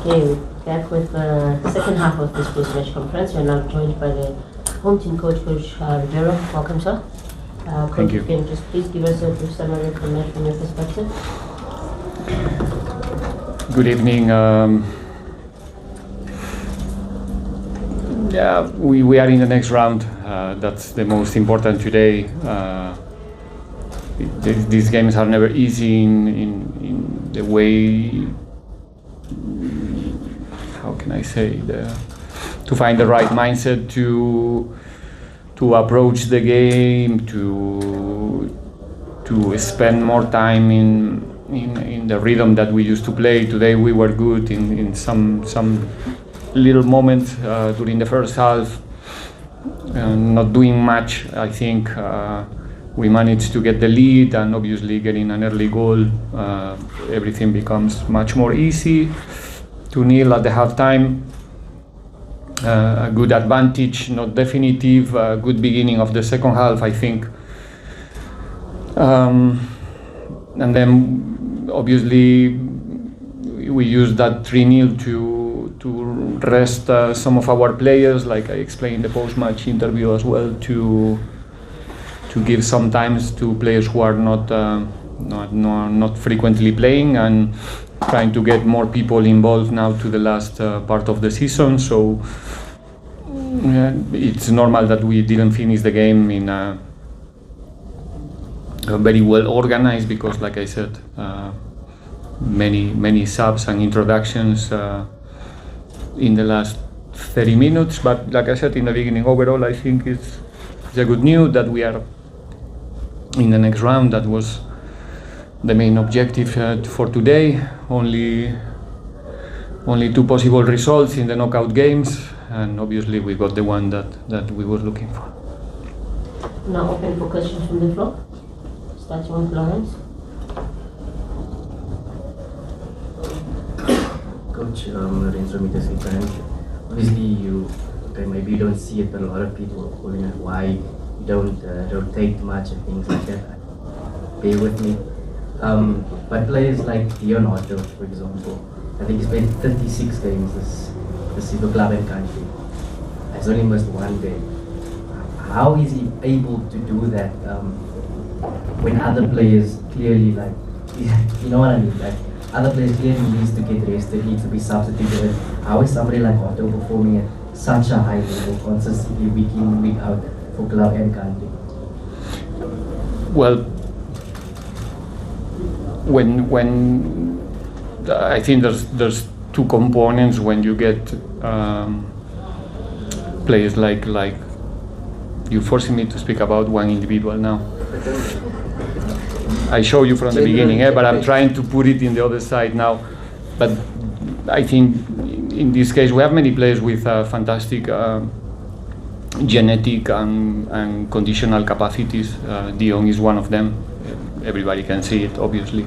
Okay, back with the second half of this post-match conference. We're now joined by the home team coach, Coach Riveiro. Welcome, sir. Coach, Thank you. Can just please give us a brief summary of the match from your perspective? Good evening. We are in the next round. That's the most important today. These games are never easy in the way. How can I say, to find the right mindset to approach the game, to spend more time in the rhythm that we used to play. Today we were good in some little moments during the first half, not doing much. I think we managed to get the lead, and obviously getting an early goal, everything becomes much more easy. 2-0 at the halftime, a good advantage, not definitive, a good beginning of the second half, I think. And then obviously we used that 3-0 to rest some of our players, like I explained in the post-match interview as well, to give some times to players who are not frequently playing, and trying to get more people involved now to the last part of the season. So it's normal that we didn't finish the game in a very well organized, because like I said, many subs and introductions in the last 30 minutes. But like I said in the beginning, overall I think it's a good news that we are in the next round. That was the main objective for today. Only two possible results in the knockout games, and obviously we got the one that we were looking for. Now open for questions from the floor. Starting with Lawrence. Coach, Lorenzo Mitasvitan, obviously maybe you don't see it, but a lot of people are calling it why you don't rotate much and things like that. Bear with me. But players like Leonardo, for example, I think he's played 36 games this Super Club and country. Has only missed one game. How is he able to do that when other players clearly, like, you know what I mean? Like, other players clearly needs to get rested, needs to be substituted. How is somebody like Otto performing at such a high level consistently week in, week out for club and country? Well, when I think there's two components when you get players like you're forcing me to speak about one individual now. I show you from the beginning, but I'm trying to put it in the other side now. But I think in this case we have many players with fantastic genetic and conditional capacities. Dion is one of them. Everybody can see it, obviously.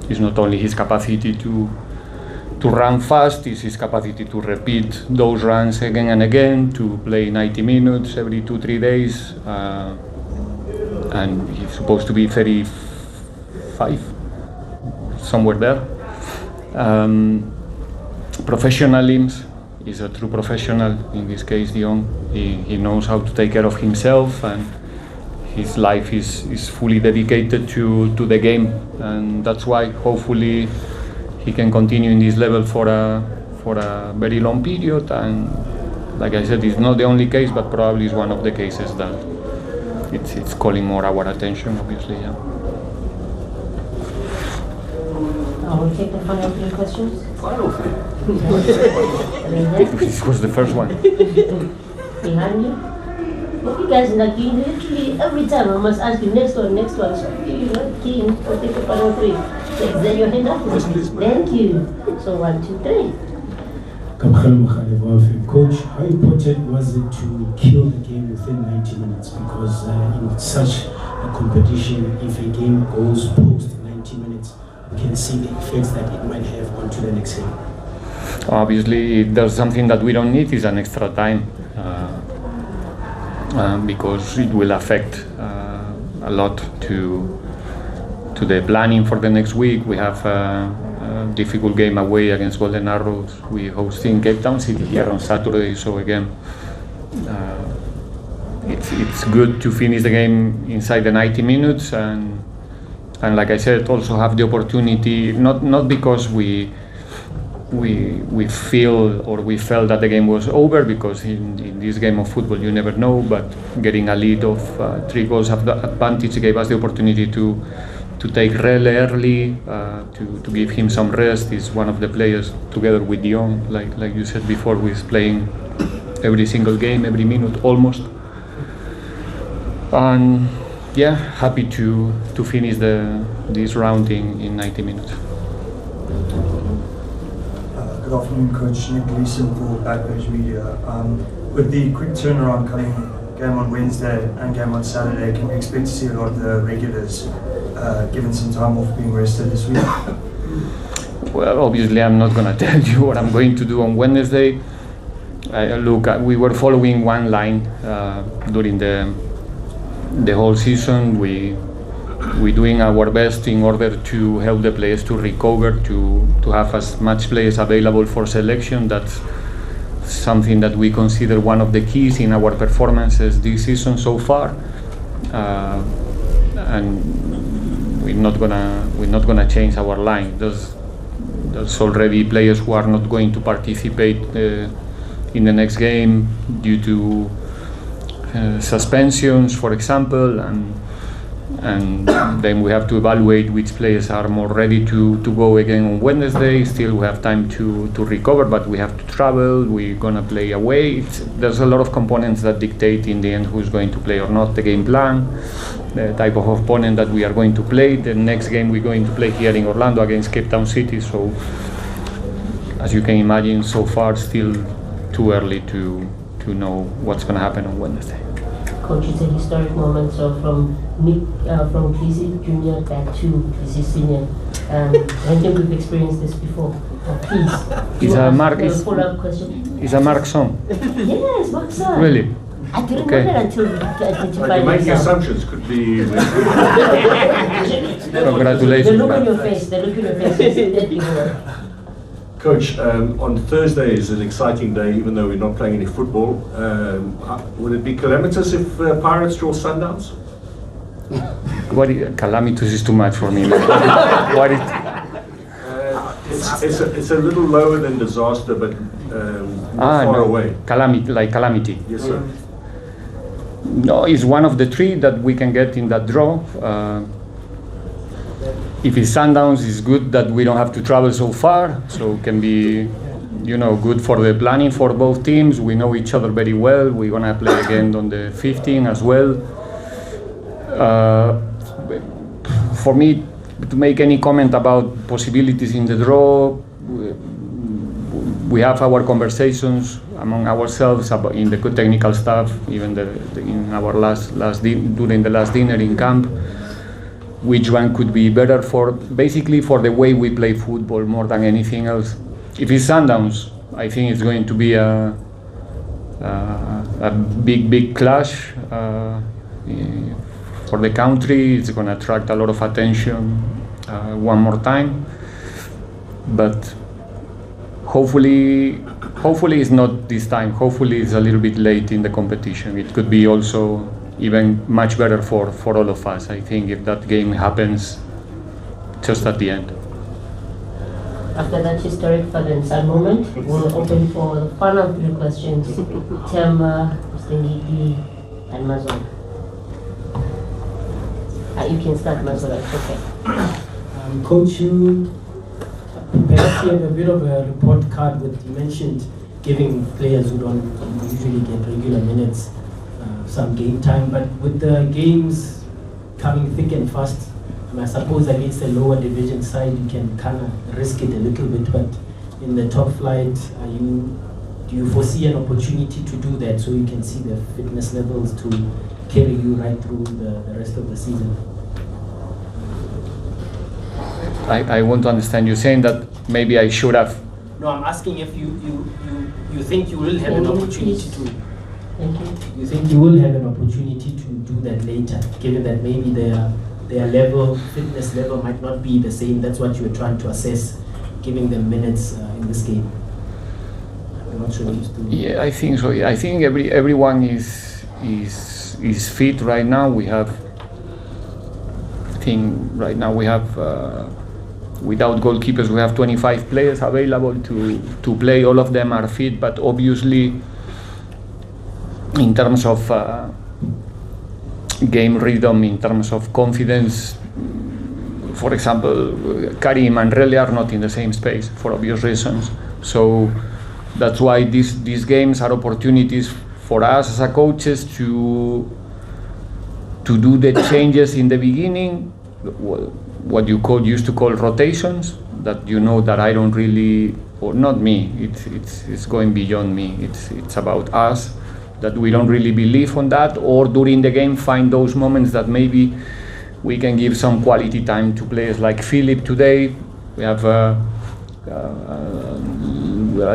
It's not only his capacity to run fast, it's his capacity to repeat those runs again and again, to play 90 minutes every 2-3 days. And he's supposed to be 35, somewhere there. Professionalism, he's a true professional, in this case Dion. He knows how to take care of himself, and his life is fully dedicated to the game, and that's why hopefully he can continue in this level for a very long period. And like I said, it's not the only case, but probably is one of the cases that it's calling more our attention, obviously. Yeah. We'll take the final three questions. This was the first one. Behind you. You guys are not keen. Literally every time I must ask you next one. So you're not keen to take the final three. So is that your hand up? Thank you. So 1, 2, 3. Coach, how important was it to kill the game within 90 minutes? Because in such a competition, if a game goes post 90 minutes, we can see the effects that it might have onto the next game. Obviously, there's something that we don't need is an extra time, because it will affect a lot to the planning for the next week. We have difficult game away against Golden Arrows. We hosting Cape Town City here on Saturday, so again, it's good to finish the game inside the 90 minutes and like I said, also have the opportunity, not because we feel or we felt that the game was over, because in this game of football you never know, but getting a lead of 3 goals of the advantage gave us the opportunity to take really early, to give him some rest. He's one of the players, together with Dion, like you said before, who is playing every single game, every minute almost. And yeah, happy to finish this round in 90 minutes. Good afternoon, Coach. Nick Gleeson for Backpage Media. With the quick turnaround coming game on Wednesday and game on Saturday, can we expect to see a lot of the regulars given some time off being rested this week? Well, obviously I'm not going to tell you what I'm going to do on Wednesday. We were following one line during the whole season. We're doing our best in order to help the players to recover, to have as much players available for selection. That's something that we consider one of the keys in our performances this season so far. And we're not gonna change our line. There's already players who are not going to participate in the next game due to suspensions, for example, and then we have to evaluate which players are more ready to go again on Wednesday. Still we have time to recover, but we have to travel, we're gonna play away. There's a lot of components that dictate in the end who's going to play or not, the game plan, the type of opponent that we are going to play. The next game we're going to play here in Orlando against Cape Town City, so as you can imagine, so far still too early to know what's going to happen on Wednesday. Coach, it's a historic moment, so from Kizzy Junior back to Kizzy Senior. I think we've experienced this before. Please. It's a Mark. Follow-up question. It's a Mark song. Yes, Mark's son. Really? I didn't Okay. know that until we identified You're making myself. assumptions, could be. Congratulations. The look on man. your face, is dead giveaway. Coach, on Thursday is an exciting day, even though we're not playing any football. Would it be calamitous if Pirates draw Sundowns? Calamitous is too much for me. What is? It's a little lower than disaster, but not far away. Calamity. Yes, sir. No, it's one of the 3 that we can get in that draw. If it's Sundowns, it's good that we don't have to travel so far, so it can be, good for the planning for both teams. We know each other very well. We're gonna play again on the 15th as well. For me, to make any comment about possibilities in the draw, we have our conversations among ourselves about in the technical staff, even in our during the last dinner in camp. Which one could be better for the way we play football more than anything else. If it's Sundowns, I think it's going to be a big clash for the country. It's going to attract a lot of attention one more time, but hopefully it's not this time. Hopefully it's a little bit late in the competition. It could be also even much better for all of us, I think, if that game happens just at the end. After that historic father and son moment, we'll open for the final 3 questions. Temba, Stengiki, and Mazon. You can start, Mazon, it's okay. Coach, you perhaps you have a bit of a report card with, you mentioned giving players who don't usually get regular minutes some game time, but with the games coming thick and fast, I suppose against a lower division side you can kind of risk it a little bit, but in the top flight, do you foresee an opportunity to do that so you can see the fitness levels to carry you right through the rest of the season? I want to understand you saying that maybe I should have. No, I'm asking if you think you will have an opportunity to. Thank you. You think you will have an opportunity to do that later, given that maybe their fitness level might not be the same. That's what you're trying to assess giving them minutes in this game? I'm not sure these two. Yeah, I think so. I think everyone is fit right now. We have, I think right now we have without goalkeepers we have 25 players available to play. All of them are fit, but obviously in terms of game rhythm, in terms of confidence, for example, Karim and Rele are not in the same space for obvious reasons. So that's why these games are opportunities for us as coaches to do the changes in the beginning, what you used to call rotations, that you know that I don't really, or not me, it's going beyond me, it's about us, that we don't really believe on that, or during the game find those moments that maybe we can give some quality time to players like Philip today. We have a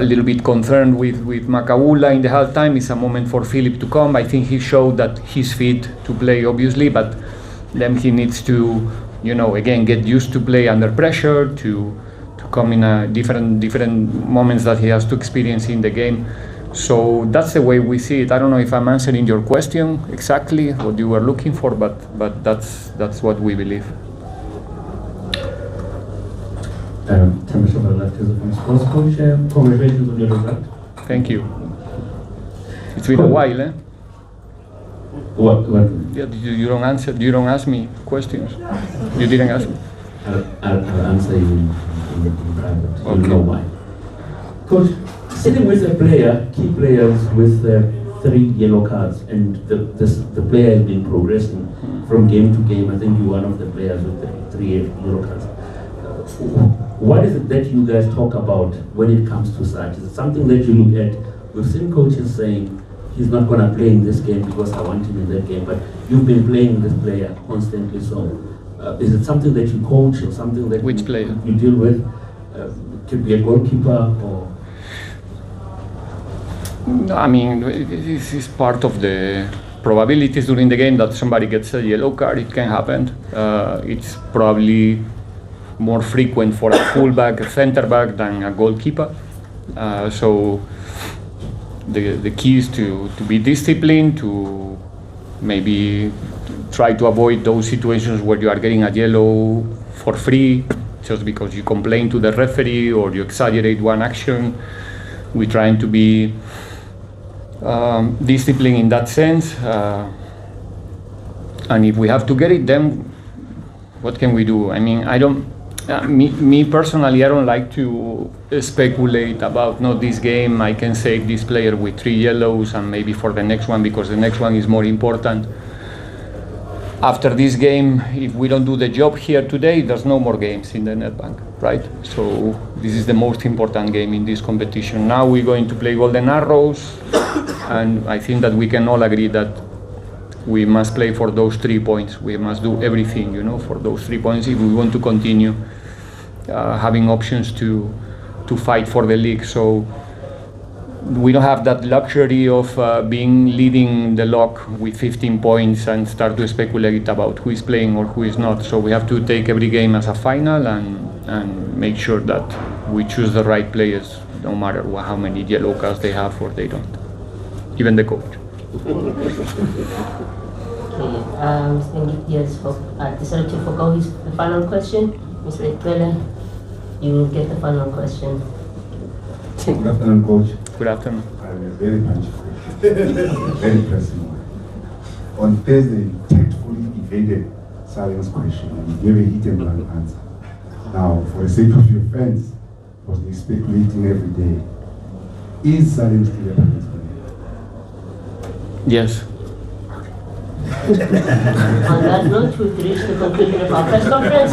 little bit concerned with Makaula in the halftime. It's a moment for Philip to come. I think he showed that he's fit to play, obviously, but then he needs to, again, get used to play under pressure, to come in a different moments that he has to experience in the game. So that's the way we see it. I don't know if I'm answering your question exactly, what you were looking for, but that's what we believe. Sports coach, congratulations on your result. Thank you. It's been a while, eh? What? Yeah, you don't answer. You don't ask me questions. You didn't ask me. I'll answer you in private. Okay. You know why. Coach, sitting with a player, key players with 3 yellow cards, and the player has been progressing from game to game. I think you're one of the players with the 3 yellow cards. What is it that you guys talk about when it comes to such? Is it something that you look at? We've seen coaches saying he's not going to play in this game because I want him in that game, but you've been playing this player constantly. So is it something that you coach or something that Which player? You deal with? Could be a goalkeeper or... No, I mean, this is part of the probabilities during the game that somebody gets a yellow card. It can happen. It's probably more frequent for a fullback, a centre back than a goalkeeper. So the key is to be disciplined, to maybe try to avoid those situations where you are getting a yellow for free just because you complain to the referee or you exaggerate one action. We're trying to be disciplined in that sense. And if we have to get it, then what can we do? I mean, me personally, I don't like to speculate about this game. I can save this player with 3 yellows and maybe for the next one because the next one is more important. After this game, if we don't do the job here today, there's no more games in the Netbank, right? So this is the most important game in this competition. Now we're going to play Golden Arrows, and I think that we can all agree that we must play for those 3 points. We must do everything, for those 3 points if we want to continue having options to fight for the league. So we don't have that luxury of leading the lock with 15 points and start to speculate about who is playing or who is not. So we have to take every game as a final and make sure that we choose the right players, no matter how many yellow cards they have or they don't. Even the coach. Yes, decided to forgo the final question. Mr. Ekwele, you will get the final question. Good afternoon, Coach. Good afternoon. Very much. Very pressing. On Thursday, you tactfully evaded Salim's question and you gave a hit and run answer. Now, for the sake of your fans, because they're speculating every day, is Salim still a penalty player? Yes. On that note, we've reached the conclusion of our press conference.